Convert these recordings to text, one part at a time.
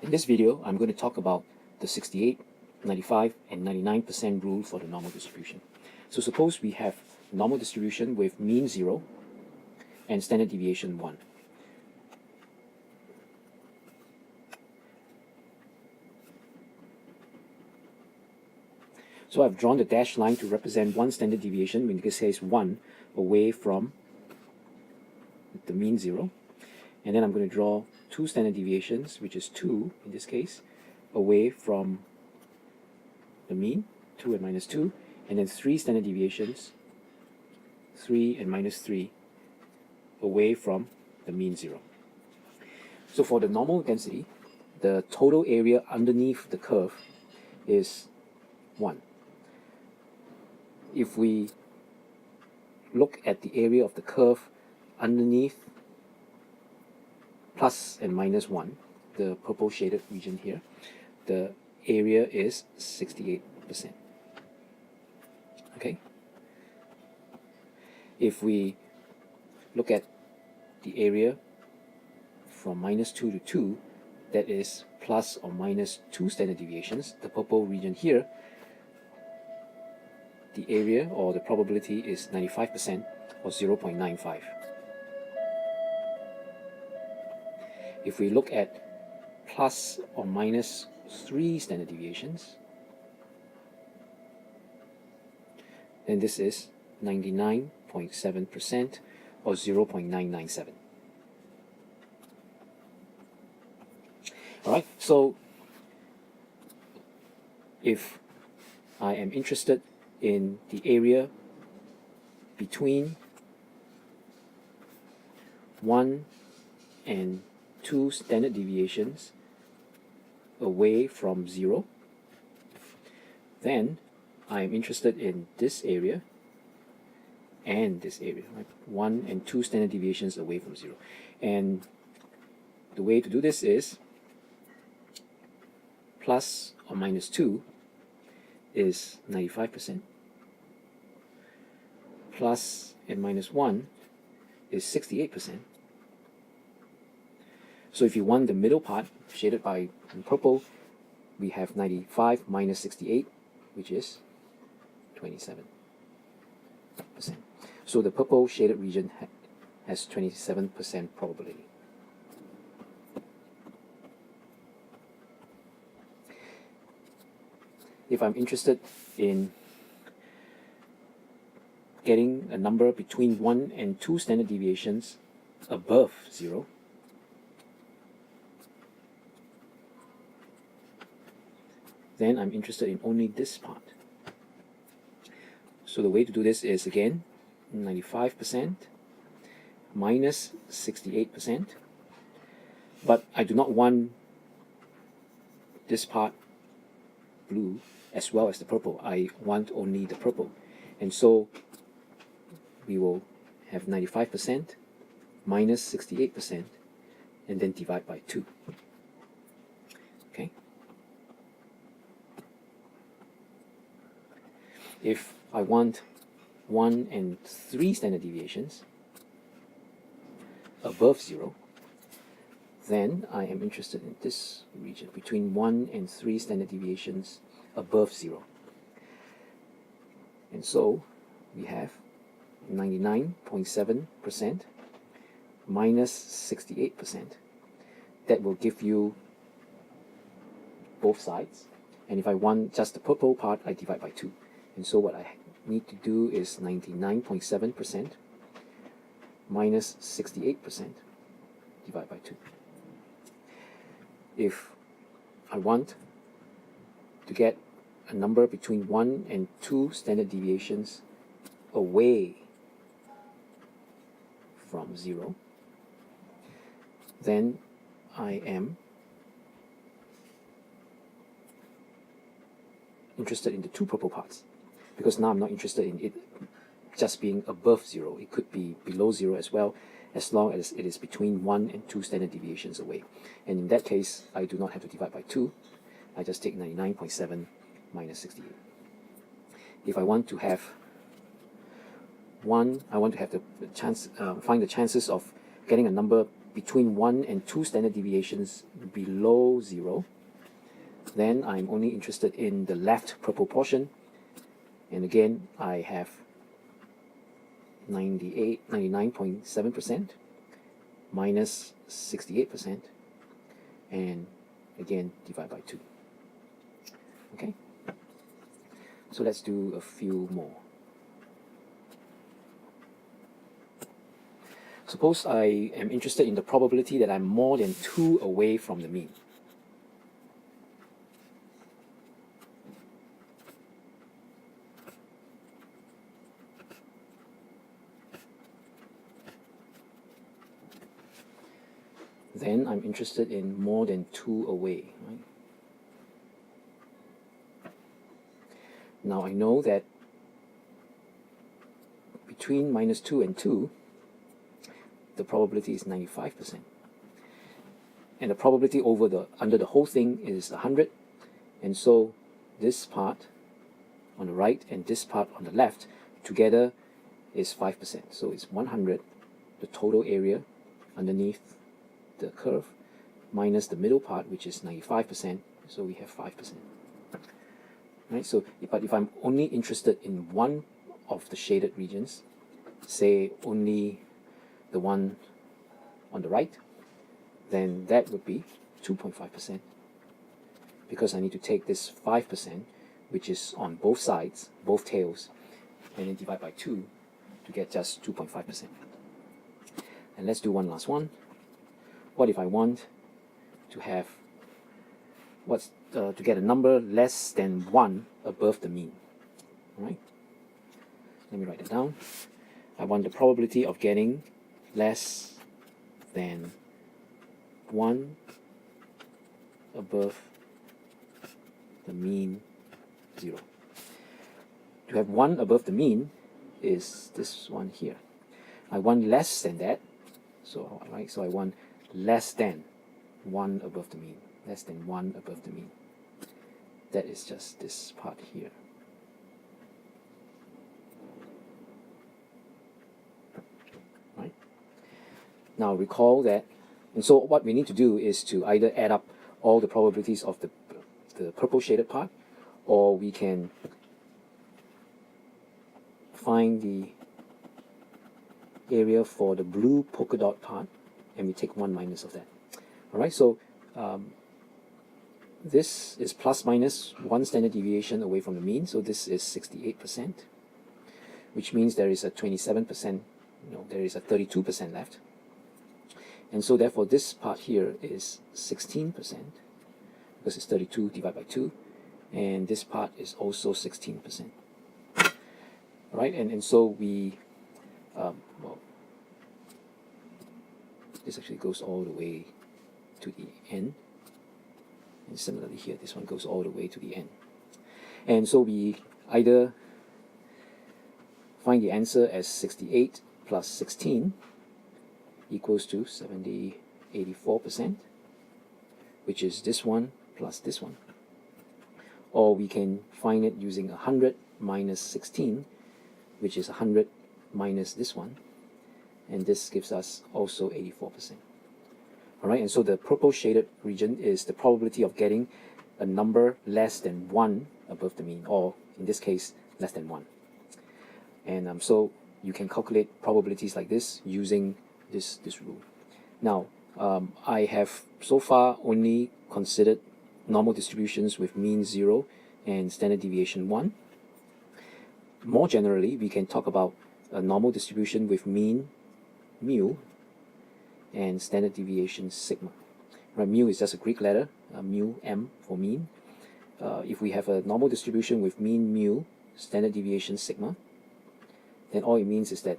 In this video, I'm going to talk about the 68, 95, and 99% rule for the normal distribution. So suppose we have normal distribution with mean 0 and standard deviation 1. So I've drawn the dashed line to represent one standard deviation, in this case 1, away from the mean 0. And then I'm going to draw two standard deviations, which is 2 in this case, away from the mean, 2 and minus 2, and then 3 standard deviations, 3 and minus 3, away from the mean 0. So for the normal density, the total area underneath the curve is 1. If we look at the area of the curve underneath plus and minus 1, the purple shaded region here, the area is 68%. Okay? If we look at the area from minus 2 to 2, that is plus or minus 2 standard deviations, the purple region here, the area or the probability is 95% or 0.95. If we look at plus or minus 3 standard deviations, then this is 99.7% or 0.997. Alright, so if I am interested in the area between 1 and 2 standard deviations away from 0, then I am interested in this area and this area, right? 1 and 2 standard deviations away from 0. And the way to do this is plus or minus 2 is 95%, plus and minus 1 is 68%. So if you want the middle part, shaded by purple, we have 95 minus 68, which is 27%. So the purple shaded region has 27% probability. If I'm interested in getting a number between 1 and 2 standard deviations above 0, then I'm interested in only this part. So the way to do this is, again, 95% minus 68%, but I do not want this part blue as well as the purple. I want only the purple. And so we will have 95% minus 68% and then divide by 2. Okay? If I want 1 and 3 standard deviations above 0, then I am interested in this region, between 1 and 3 standard deviations above 0. And so we have 99.7% minus 68%. That will give you both sides. And if I want just the purple part, I divide by 2. And so what I need to do is 99.7% minus 68% divided by 2. If I want to get a number between 1 and 2 standard deviations away from 0, then I am interested in the 2 purple parts, because now I'm not interested in it just being above 0. It could be below 0 as well, as long as it is between 1 and 2 standard deviations away. And in that case, I do not have to divide by 2. I just take 99.7 minus 68. If I want to have I want to have the chance, find the chances of getting a number between 1 and 2 standard deviations below 0, then I'm only interested in the left purple portion. And again, I have 99.7% minus 68%, and again divide by 2. Okay, so let's do a few more. Suppose I am interested in the probability that I'm more than 2 away from the mean. Then I'm interested in more than 2 away. Right? Now I know that between minus 2 and 2, the probability is 95%. And the probability under the whole thing is 100. And so this part on the right and this part on the left together is 5%. So it's 100, the total area underneath the curve, minus the middle part, which is 95%. So we have 5%. Right? So, but if I'm only interested in one of the shaded regions, say only the one on the right, then that would be 2.5%, because I need to take this 5%, which is on both sides, both tails, and then divide by 2 to get just 2.5%. And let's do one last one. What if I want to have to get a number less than 1 above the mean? All right? Let me write it down. I want the probability of getting less than 1 above the mean 0. To have 1 above the mean is this one here. I want less than that, so I want less than 1 above the mean. Less than 1 above the mean. That is just this part here. Right? Now recall that, and so what we need to do is to either add up all the probabilities of the purple shaded part, or we can find the area for the blue polka dot part, and we take 1 minus of that. Alright, so this is plus minus 1 standard deviation away from the mean, so this is 68%, which means there is a 27%, there is a 32% left. And so therefore this part here is 16%, because it's 32 divided by 2, and this part is also 16%. Right, and so we, well, this actually goes all the way to the end. And similarly here, this one goes all the way to the end. And so we either find the answer as 68 plus 16 equals to 84%, which is this one plus this one. Or we can find it using 100 minus 16, which is 100 minus this one. And this gives us also 84%. Alright, and so the purple shaded region is the probability of getting a number less than 1 above the mean, or in this case, less than 1. And so you can calculate probabilities like this using this rule. Now, I have so far only considered normal distributions with mean 0 and standard deviation 1. More generally, we can talk about a normal distribution with mean mu and standard deviation sigma. Right, mu is just a Greek letter, mu, m for mean. If we have a normal distribution with mean mu, standard deviation sigma, then all it means is that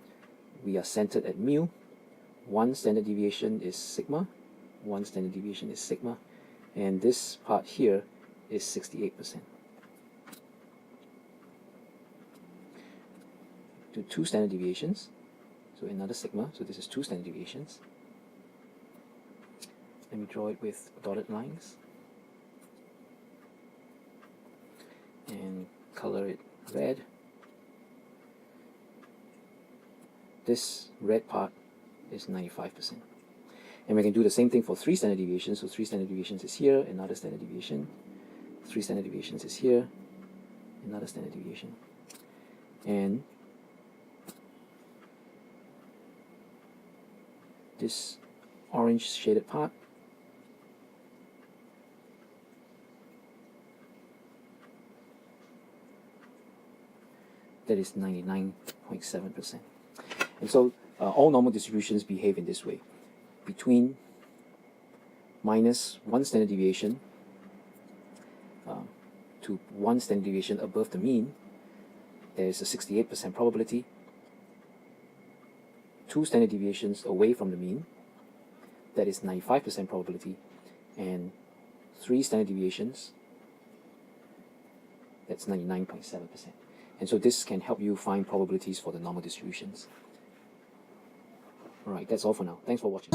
we are centered at mu. One standard deviation is sigma, one standard deviation is sigma, and this part here is 68%. To 2 standard deviations, so another sigma, so this is 2 standard deviations. Let me draw it with dotted lines and color it red. This red part is 95%. And we can do the same thing for 3 standard deviations. So 3 standard deviations is here, another standard deviation. 3 standard deviations is here, another standard deviation. And this orange shaded part, that is 99.7%. And so all normal distributions behave in this way. Between minus 1 standard deviation to 1 standard deviation above the mean, there is a 68% probability. 2 standard deviations away from the mean, that is 95% probability. And 3 standard deviations, that's 99.7%. And so this can help you find probabilities for the normal distributions. Alright, that's all for now. Thanks for watching.